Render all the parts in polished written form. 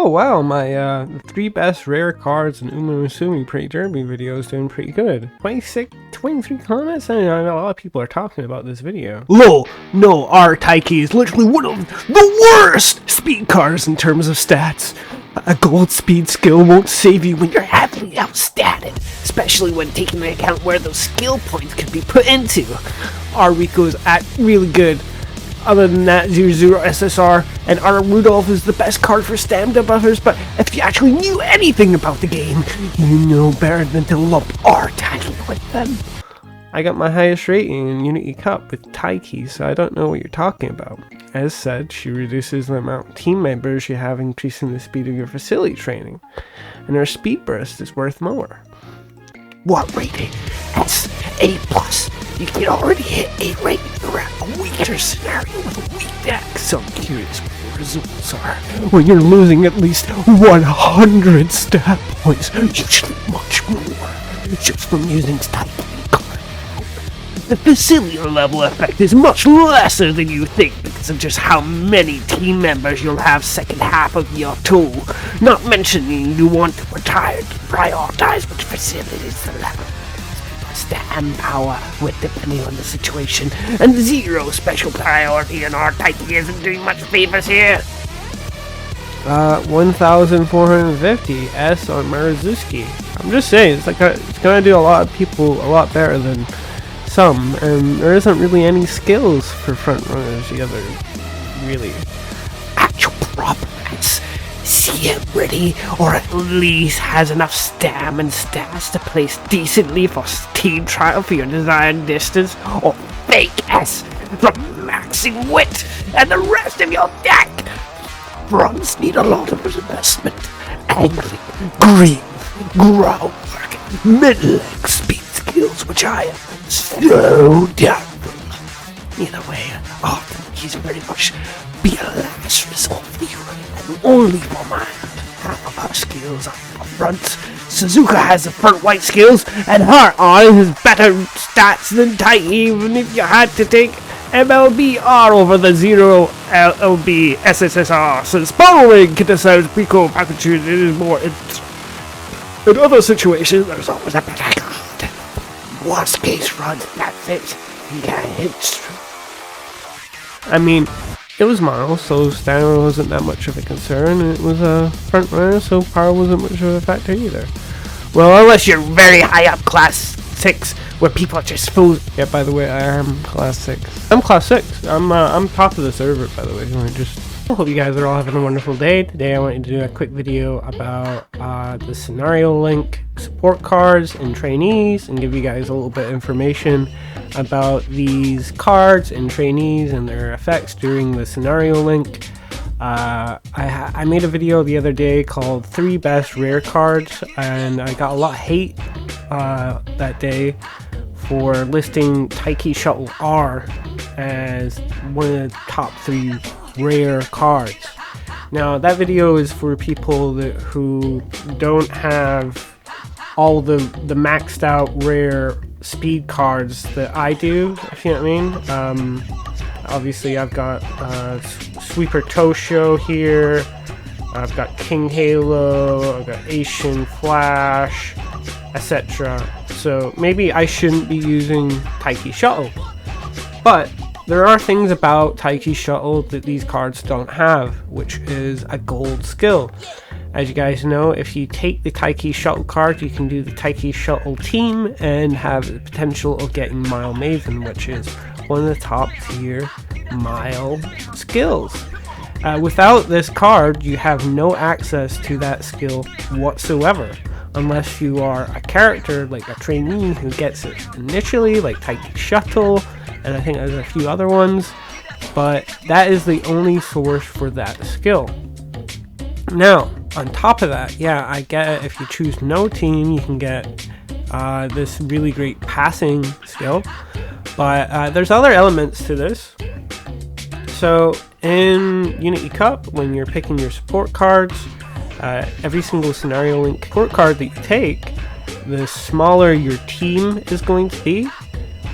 Oh wow, my the 3 best rare cards in Uma Musume pre-derby video is doing pretty good. 23 comments? I know a lot of people are talking about this video. Lol, no, our Taiki is literally one of the worst speed cards in terms of stats. A gold speed skill won't save you when you're heavily outstatted, especially when taking into account where those skill points could be put into. Our Rico is really good. Other than that, 0-0 SSR and our Rudolph is the best card for stamina buffers, but if you actually knew anything about the game, you know better than to lump our Taiki with them. I got my highest rating in Unity Cup with Taiki, so I don't know what you're talking about. As said, she reduces the amount of team members you have, increasing the speed of your facility training, and her speed burst is worth more. What rating? S, A+. You can already hit A rating around a weaker scenario with a weak deck, so I'm curious what the results are when you're losing at least 100 stat points, usually much more, just from using Taiki card. The facility level effect is much lesser than you think because of just how many team members you'll have second half of your tool, not mentioning you want to retire to prioritize which facilities to level. Stam power with depending on the situation, and 0 special priority in our Taiki isn't doing much favors here. 1,450 S on Marizuki. I'm just saying, it's gonna do a lot of people a lot better than some, and there isn't really any skills for front runners either, really. Actual problems. See it ready, or at least has enough stam and stats to place decently for team trial for your desired distance, or fake S from maxing wit and the rest of your deck. Fronts need a lot of investment. Angling, green, groundwork, mid-leg speed skills, which I am so doubtful. In a way, often he's very much be a last resort for you, and only for mine. Half of her skills are front. Suzuka has the front white skills, and her R has better stats than Taiki, even if you had to take MLBR over the 0 LLB SSSR, since borrowing criticized Rico Pikachu is more in other situations, there's always a better card. Worst case run, that's it. You got hits. I mean, it was mono, so stamina wasn't that much of a concern, and it was a front runner, so power wasn't much of a factor either. Well, unless you're very high up class 6, where people are just fools. Yeah, by the way, I am class 6. I'm class 6. I'm top of the server, by the way. I hope you guys are all having a wonderful day. Today I wanted to do a quick video about the scenario link support cards and trainees, and give you guys a little bit of information about these cards and trainees and their effects during the scenario link. I made a video the other day called 3 best rare cards, and I got a lot of hate that day for listing Taiki Shuttle R as one of the top 3 rare cards. Now that video is for people who don't have all the maxed out rare speed cards that I do, if you know what I mean. Obviously I've got Sweeper Tosho here, I've got King Halo, I've got Asian Flash, etc. So maybe I shouldn't be using Taiki Shuttle, but there are things about Taiki Shuttle that these cards don't have, which is a gold skill. As you guys know, if you take the Taiki Shuttle card, you can do the Taiki Shuttle team and have the potential of getting Mile Maven, which is one of the top tier Mile skills. Without this card, you have no access to that skill whatsoever, unless you are a character like a trainee who gets it initially, like Taiki Shuttle, and I think there's a few other ones, but that is the only source for that skill. Now, on top of that, yeah, I get it, if you choose no team, you can get this really great passing skill, but there's other elements to this. So in Unity Cup, when you're picking your support cards, every single scenario link support card that you take, the smaller your team is going to be,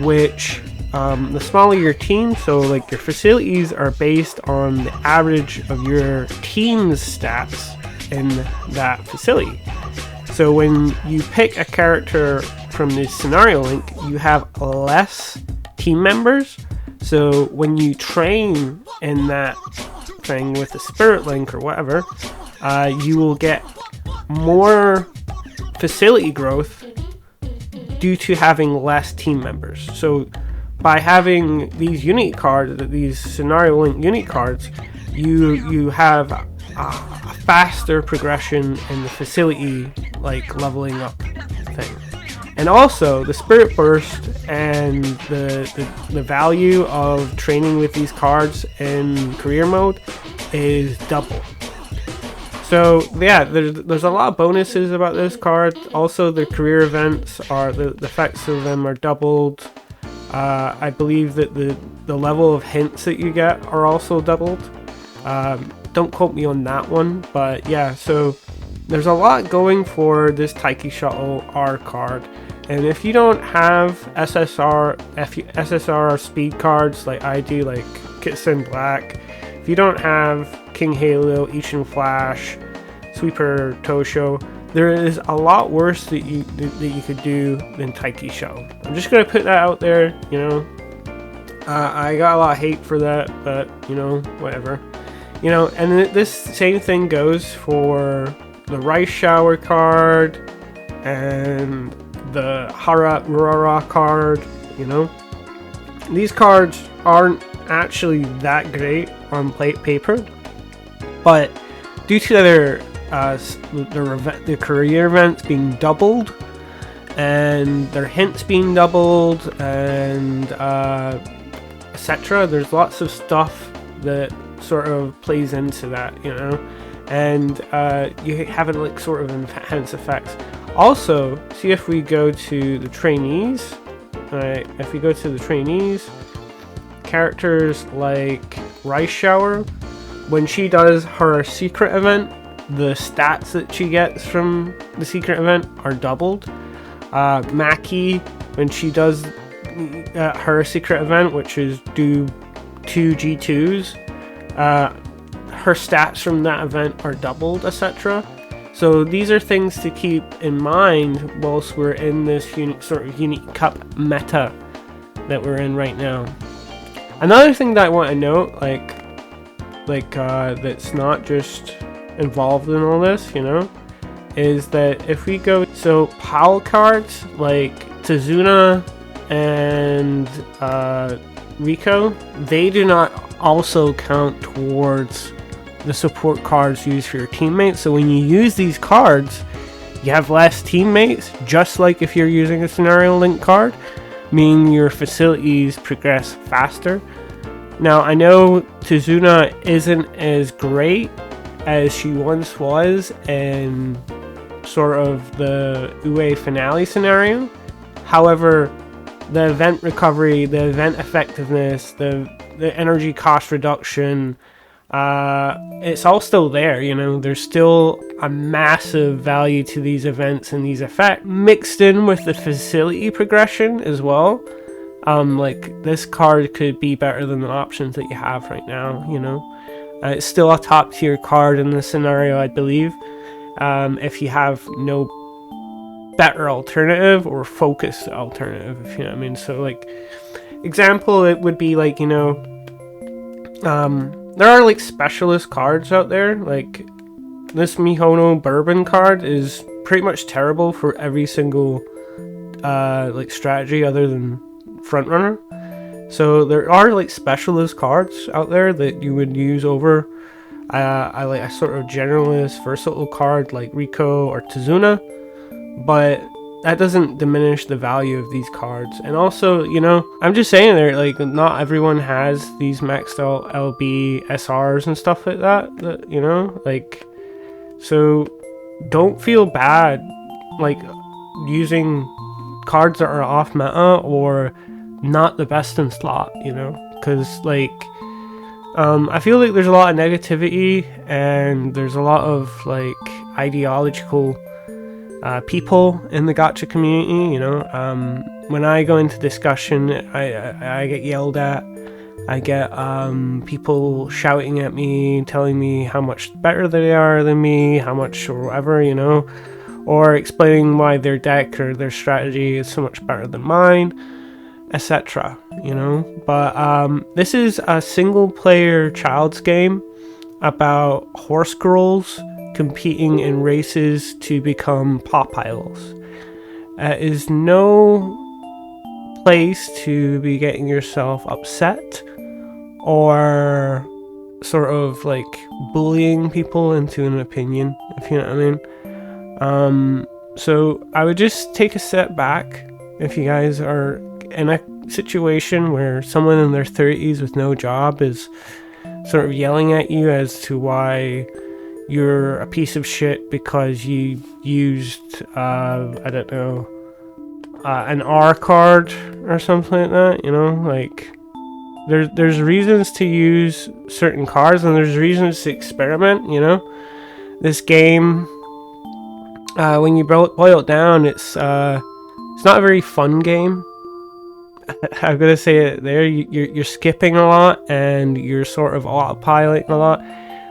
which the smaller your team, so like your facilities are based on the average of your team's stats. in that facility. So when you pick a character from this scenario link, you have less team members. So when you train in that thing with the spirit link or whatever, you will get more facility growth due to having less team members. So by having these unity cards, these scenario link unity cards, you have a faster progression in the facility, like leveling up thing. And also the spirit burst and the value of training with these cards in career mode is double. So yeah, there's a lot of bonuses about this card. Also, the career events are the effects of them are doubled. I believe that the level of hints that you get are also doubled. Don't quote me on that one, but yeah. So there's a lot going for this Taiki Shuttle R card. And if you don't have SSR speed cards like I do, like Kitsen Black, if you don't have King Halo, Ishin Flash, Sweeper Tosho, there is a lot worse that you could do than Taiki Shuttle. I'm just gonna put that out there, you know. I got a lot of hate for that, but you know, whatever. You know, and this same thing goes for the Rice Shower card and the Hara Urara card. You know, these cards aren't actually that great on paper, but due to their career events being doubled and their hints being doubled and etc., there's lots of stuff that sort of plays into that, you know, and you have it like sort of enhance effects. Also, see if we go to the trainees. Right, if we go to the trainees, characters like Rice Shower, when she does her secret event, the stats that she gets from the secret event are doubled. Maki, when she does her secret event, which is do 2 G2s, her stats from that event are doubled, etc. So these are things to keep in mind whilst we're in this sort of Unity Cup meta that we're in right now. Another thing that I want to note, that's not just involved in all this, you know, is that if we go, so PAL cards like Tazuna and Rico, they do not also count towards the support cards used for your teammates. So when you use these cards, you have less teammates, just like if you're using a scenario link card, meaning your facilities progress faster. Now, I know Tazuna isn't as great as she once was in sort of the UA finale scenario. However, the event recovery, the event effectiveness, the energy cost reduction, it's all still there, you know. There's still a massive value to these events and these effects mixed in with the facility progression as well. Like this card could be better than the options that you have right now, you know. It's still a top tier card in this scenario, I believe, if you have no better alternative or focused alternative, if you know what I mean. So like example, it would be like, you know, there are like specialist cards out there. Like this Mihono Bourbon card is pretty much terrible for every single like strategy other than Frontrunner. So there are like specialist cards out there that you would use over I like a sort of generalist versatile card like Rico or Tazuna, but that doesn't diminish the value of these cards. And also, you know, I'm just saying there, like, not everyone has these maxed out LB SRs and stuff like that, you know, like, so don't feel bad, like, using cards that are off meta or not the best in slot, you know, because, like, I feel like there's a lot of negativity and there's a lot of, like, ideological people in the gacha community, you know. When I go into discussion, I get yelled at I get people shouting at me, telling me how much better they are than me, how much or whatever, you know, or explaining why their deck or their strategy is so much better than mine, etc. You know, but this is a single-player child's game about horse girls competing in races to become pop idols. Is no place to be getting yourself upset or sort of like bullying people into an opinion, if you know what I mean. So I would just take a step back if you guys are in a situation where someone in their 30s with no job is sort of yelling at you as to why you're a piece of shit because you used, I don't know, an R card or something like that, you know, like there's reasons to use certain cards and there's reasons to experiment, you know. This game, when you boil it down, it's not a very fun game. I'm gonna say it there. You're skipping a lot and you're sort of autopiloting a lot.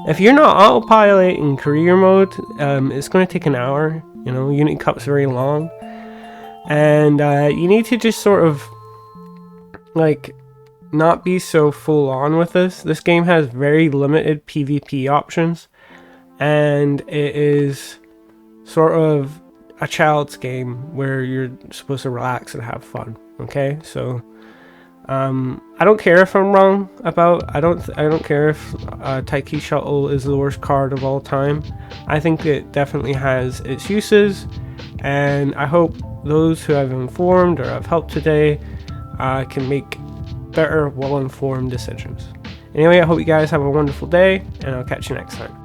If you're not autopilot in career mode, it's gonna take an hour. You know, Unity Cup's very long, and you need to just sort of like not be so full on with this. This game has very limited PvP options, and it is sort of a child's game where you're supposed to relax and have fun. Okay, so I don't care if I'm wrong about. I don't care if Taiki Shuttle is the worst card of all time. I think it definitely has its uses, and I hope those who have informed or have helped today can make better, well-informed decisions. Anyway, I hope you guys have a wonderful day, and I'll catch you next time.